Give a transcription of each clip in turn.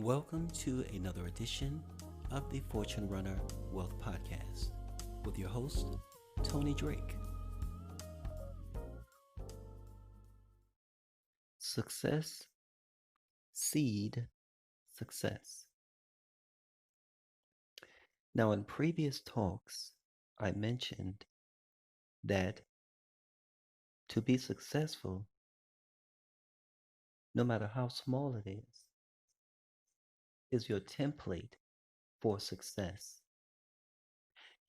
Welcome to another edition of the Fortune Runner Wealth Podcast with your host, Tony Drake. Success, seed, success. Now, in previous talks, I mentioned that to be successful, no matter how small it is your template for success.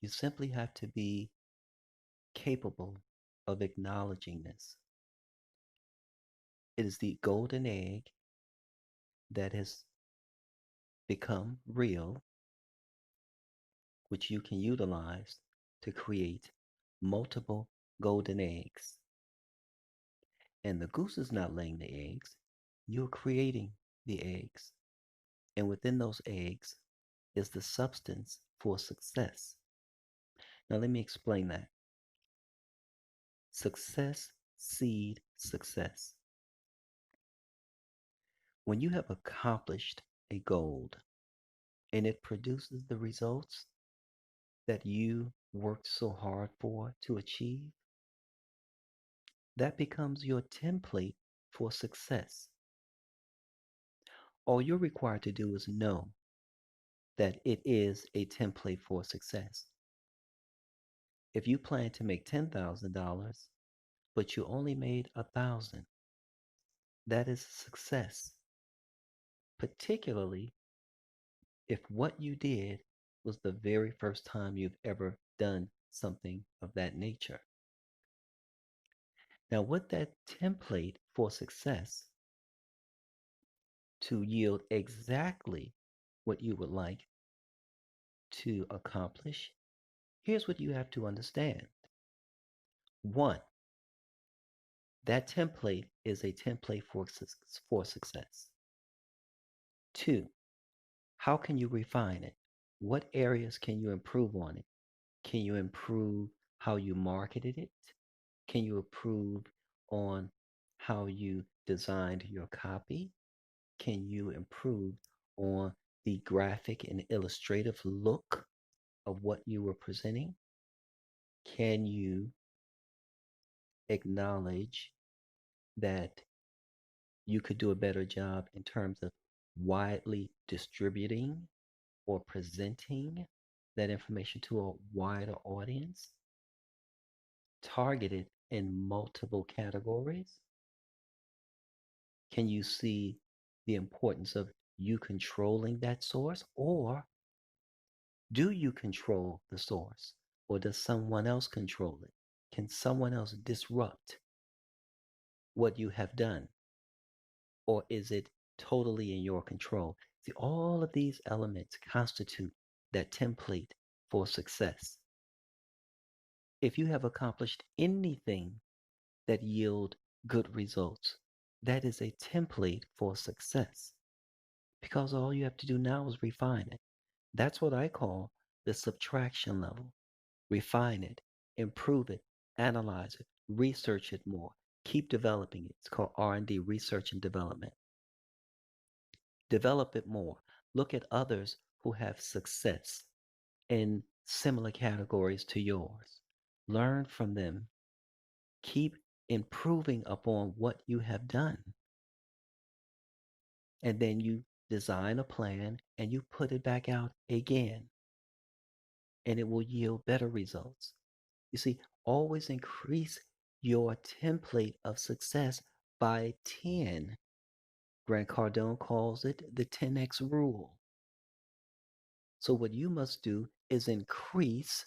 You simply have to be capable of acknowledging this. It is the golden egg that has become real, which you can utilize to create multiple golden eggs. And the goose is not laying the eggs, you're creating the eggs. And within those eggs is the substance for success. Now, let me explain that. Success, seed, success. When you have accomplished a goal and it produces the results that you worked so hard for to achieve, that becomes your template for success. All you're required to do is know that it is a template for success. If you plan to make $10,000, but you only made 1,000, that is success. Particularly if what you did was the very first time you've ever done something of that nature. Now, with that template for success to yield exactly what you would like to accomplish, here's what you have to understand. One, that template is a template for success. Two, how can you refine it? What areas can you improve on it? Can you improve how you marketed it? Can you improve on how you designed your copy? Can you improve on the graphic and illustrative look of what you were presenting? Can you acknowledge that you could do a better job in terms of widely distributing or presenting that information to a wider audience, targeted in multiple categories? Can you see the importance of you controlling that source, or do you control the source, or does someone else control it? Can someone else disrupt what you have done, or is it totally in your control? See, all of these elements constitute that template for success. If you have accomplished anything that yield good results, that is a template for success, because all you have to do now is refine it. That's what I call the subtraction level. Refine it, improve it, analyze it, research it more, keep developing it. It's called R&D, research and development. Develop it more. Look at others who have success in similar categories to yours. Learn from them. Keep improving upon what you have done. And then you design a plan and you put it back out again. And it will yield better results. You see, always increase your template of success by 10. Grant Cardone calls it the 10x rule. So what you must do is increase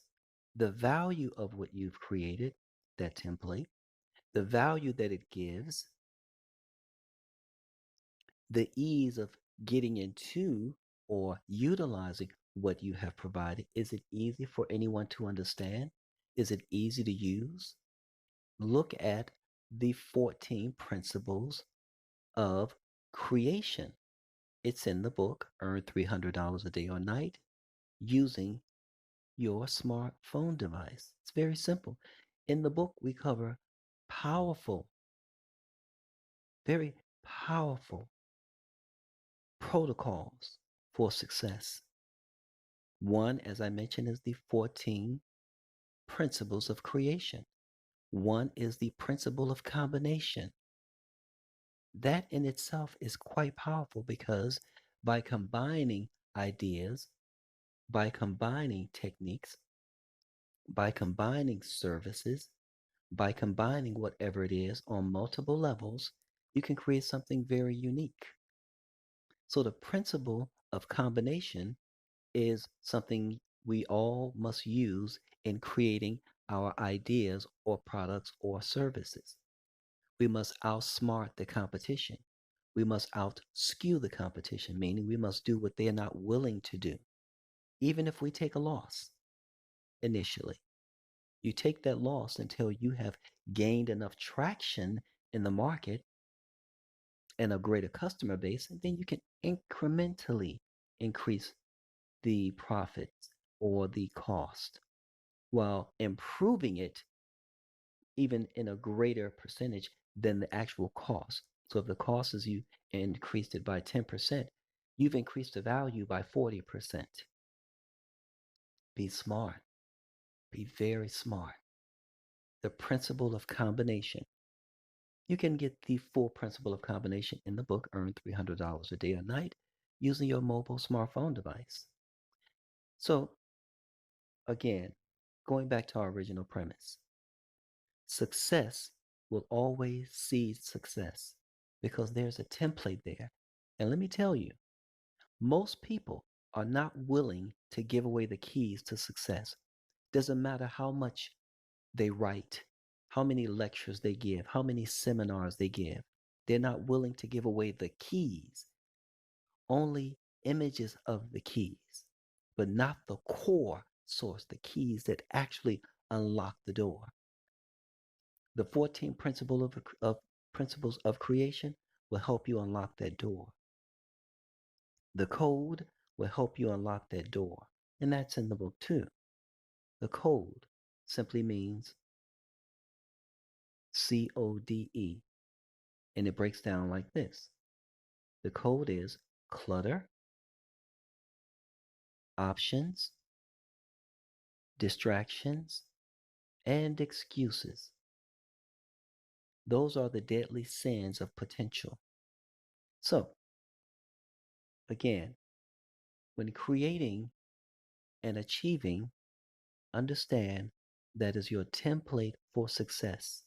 the value of what you've created, that template, the value that it gives, the ease of getting into or utilizing what you have provided. Is it easy for anyone to understand? Is it easy to use? Look at the 14 principles of creation. It's in the book, Earn $300 a Day or Night Using Your Smartphone Device. It's very simple. In the book, we cover powerful, very powerful protocols for success. One, as I mentioned, is the 14 principles of creation. One is the principle of combination. That in itself is quite powerful because by combining ideas, by combining techniques, by combining services, by combining whatever it is on multiple levels, you can create something very unique. So the principle of combination is something we all must use in creating our ideas or products or services. We must outsmart the competition. We must outskew the competition, meaning we must do what they are not willing to do, even if we take a loss initially. You take that loss until you have gained enough traction in the market and a greater customer base, and then you can incrementally increase the profits or the cost while improving it even in a greater percentage than the actual cost. So if the cost is you increased it by 10%, you've increased the value by 40%. Be smart. Be very smart. The principle of combination. You can get the full principle of combination in the book, Earn $300 a Day or Night, using your mobile smartphone device. So, again, going back to our original premise, success will always seed success because there's a template there. And let me tell you, most people are not willing to give away the keys to success. Doesn't matter how much they write, how many lectures they give, how many seminars they give. They're not willing to give away the keys, only images of the keys, but not the core source, the keys that actually unlock the door. The 14 principles of creation will help you unlock that door. The code will help you unlock that door. And that's in the book too. The code simply means CODE. And it breaks down like this. The code is clutter, options, distractions, and excuses. Those are the deadly sins of potential. So, again, when creating and achieving, understand that is your template for success.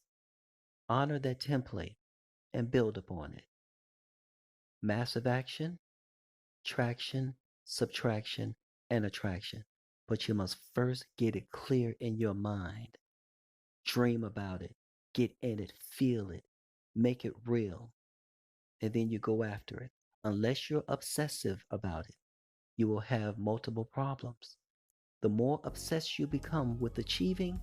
Honor that template and build upon it. Massive action, traction, subtraction, and attraction. But you must first get it clear in your mind. Dream about it, get in it, feel it, make it real, and then you go after it. Unless you're obsessive about it, you will have multiple problems. The more obsessed you become with achieving,